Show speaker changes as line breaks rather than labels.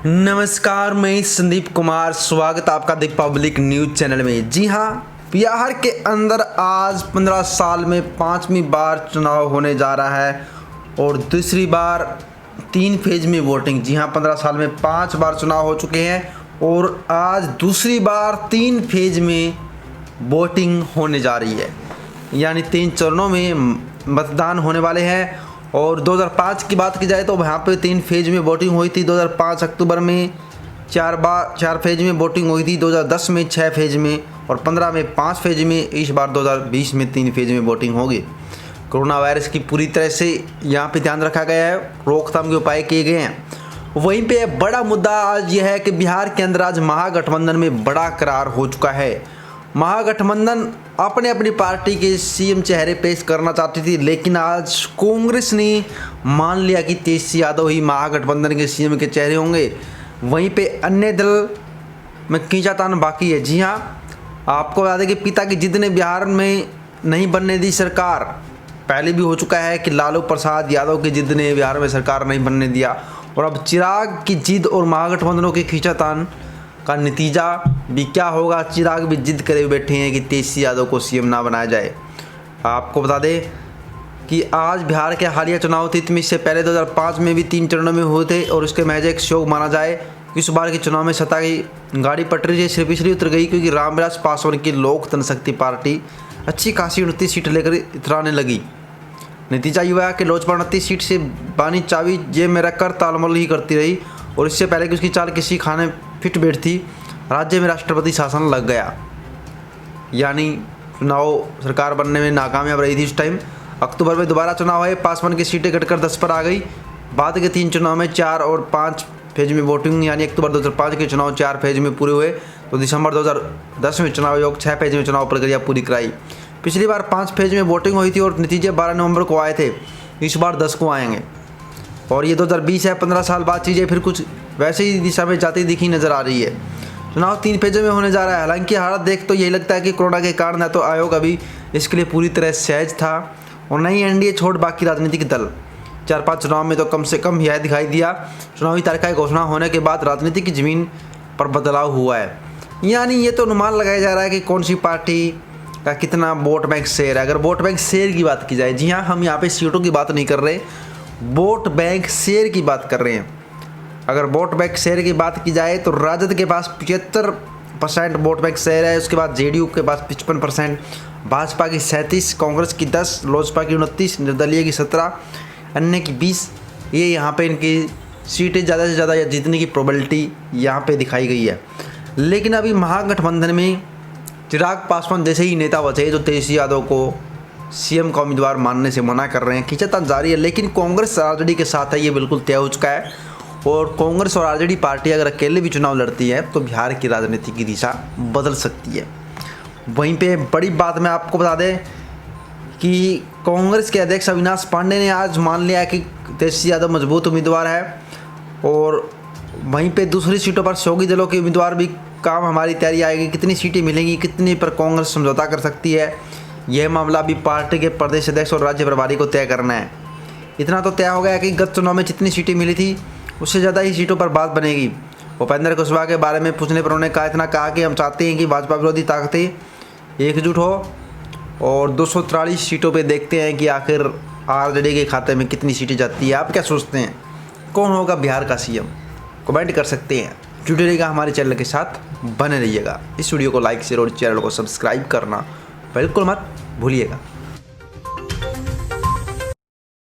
नमस्कार, मैं संदीप कुमार। स्वागत आपका द पब्लिक न्यूज चैनल में। जी हाँ, बिहार के अंदर आज 15 साल में 5वीं बार चुनाव होने जा रहा है और दूसरी बार 3 फेज में वोटिंग। जी हाँ, 15 साल में 5 बार चुनाव हो चुके हैं और आज दूसरी बार 3 फेज में वोटिंग होने जा रही है, यानी 3 चरणों में मतदान होने वाले हैं। और 2005 की बात की जाए तो वहाँ पे 3 फेज में वोटिंग हुई थी। 2005 अक्टूबर में 4 फेज में वोटिंग हुई थी, 2010 में 6 फेज में और 15 में 5 फेज में। इस बार 2020 में 3 फेज में वोटिंग होगी। कोरोना वायरस की पूरी तरह से यहाँ पे ध्यान रखा गया है, रोकथाम के उपाय किए गए हैं। वहीं पे बड़ा मुद्दा आज यह है कि बिहार के अंदर आज महागठबंधन में बड़ा करार हो चुका है। महागठबंधन अपने अपनी पार्टी के सीएम चेहरे पेश करना चाहती थी, लेकिन आज कांग्रेस ने मान लिया कि तेजस्वी यादव ही महागठबंधन के सीएम के चेहरे होंगे। वहीं पे अन्य दल में खींचातान बाकी है। जी हाँ, आपको बता दें कि पिता की जिद ने बिहार में नहीं बनने दी सरकार। पहले भी हो चुका है कि लालू प्रसाद यादव की जिद ने बिहार में सरकार नहीं बनने दिया, और अब चिराग की जिद और महागठबंधनों की खींचातान का नतीजा भी क्या होगा। चिराग भी जिद करे हुए बैठे हैं कि तेजस्वी यादव को सीएम ना बनाया जाए। आपको बता दें कि आज बिहार के हालिया चुनाव थे, इससे पहले 2005 में भी 3 चरणों में हुए थे और उसके महज एक शोक माना जाए। इस बार के चुनाव में सत्ता की गाड़ी पटरी से सिर्फ इसलिए उतर गई क्योंकि रामविलास पासवान की लोक जनशक्ति पार्टी अच्छी खासी 29 सीट लेकर इतराने लगी। नतीजा युवा है कि लोजपा 29 सीट से बानी चाबी जेब में रखकर तालमल ही करती रही और इससे पहले कि उसकी चाल किसी खाने फिट बैठती, राज्य में राष्ट्रपति शासन लग गया, यानी चुनाव सरकार बनने में नाकामयाब रही थी। उस टाइम अक्टूबर में दोबारा चुनाव है, पासवान की सीटें घटकर 10 पर आ गई। बाद के 3 चुनाव में 4 और 5 फेज में वोटिंग, यानी अक्टूबर 2005 के चुनाव 4 फेज में पूरे हुए तो दिसंबर 2010 में चुनाव आयोग 6 फेज में चुनाव प्रक्रिया पूरी कराई। पिछली बार 5 फेज में वोटिंग हुई थी और नतीजे 12 नवंबर को आए थे, इस बार 10 को आएंगे। और ये 2020 है, 15 साल बाद चीज़ें फिर कुछ वैसे ही दिशा में जाती दिखी नज़र आ रही है। चुनाव 3 फेजों में होने जा रहा है। हालांकि हालत देख तो यही लगता है कि कोरोना के कारण न तो आयोग अभी इसके लिए पूरी तरह सहज था और न ही एनडीए छोड़ बाकी राजनीतिक दल। 4-5 चुनाव में तो कम से कम यह दिखाई दिया चुनावी तारीख की घोषणा होने के बाद राजनीति की ज़मीन पर बदलाव हुआ है। यानी ये तो अनुमान लगाया जा रहा है कि कौन सी पार्टी का कितना वोट बैंक शेयर है। अगर वोट बैंक शेयर की बात की जाए, जी हाँ, हम यहाँ पे सीटों की बात नहीं कर रहे, वोट बैंक शेयर की बात कर रहे हैं। अगर वोट बैंक शेयर की बात की जाए तो राजद के पास 75% वोट बैंक शेयर है, उसके बाद जेडीयू के पास 55%, भाजपा की 37%, कांग्रेस की 10%, लोजपा की 29%, निर्दलीय की 17%, अन्य की 20%। ये यहाँ पे इनकी सीटें ज़्यादा से ज़्यादा जीतने की प्रोबेबिलिटी यहाँ पे दिखाई गई है। लेकिन अभी महागठबंधन में चिराग पासवान जैसे ही नेता बचे जो तेजस्वी यादव को सीएम का उम्मीदवार मानने से मना कर रहे हैं, खींचातान जारी है। लेकिन कांग्रेस आरजेडी के साथ है, ये बिल्कुल तय हो चुका है। और कांग्रेस और आरजेडी पार्टी अगर अकेले भी चुनाव लड़ती है तो बिहार की राजनीति की दिशा बदल सकती है। वहीं पे बड़ी बात मैं आपको बता दें कि कांग्रेस के अध्यक्ष अविनाश पांडे ने आज मान लिया कि तेजस्वी यादव मजबूत उम्मीदवार है और वहीं पे दूसरी सीटों पर सहयोगी दलों के उम्मीदवार भी काम हमारी तैयारी आएगी, कितनी सीटें मिलेंगी, कितनी पर कांग्रेस समझौता कर सकती है, यह मामला अभी पार्टी के प्रदेश अध्यक्ष और राज्य प्रभारी को तय करना है। इतना तो तय हो गया कि गत चुनाव में जितनी सीटें मिली थी उससे ज़्यादा ही सीटों पर बात बनेगी। उपेंद्र कुशवाहा के बारे में पूछने पर उन्होंने कहा कि हम चाहते हैं कि भाजपा विरोधी ताकतें एकजुट हो और 243 सीटों पे देखते हैं कि आखिर आरजेडी के खाते में कितनी सीटें जाती है। आप क्या सोचते हैं, कौन होगा बिहार का सीएम? कमेंट कर सकते हैं। जुड़े रहिएगा हमारे चैनल के साथ, बने रहिएगा। इस वीडियो को लाइक शेयर और चैनल को सब्सक्राइब करना बिल्कुल मत भूलिएगा।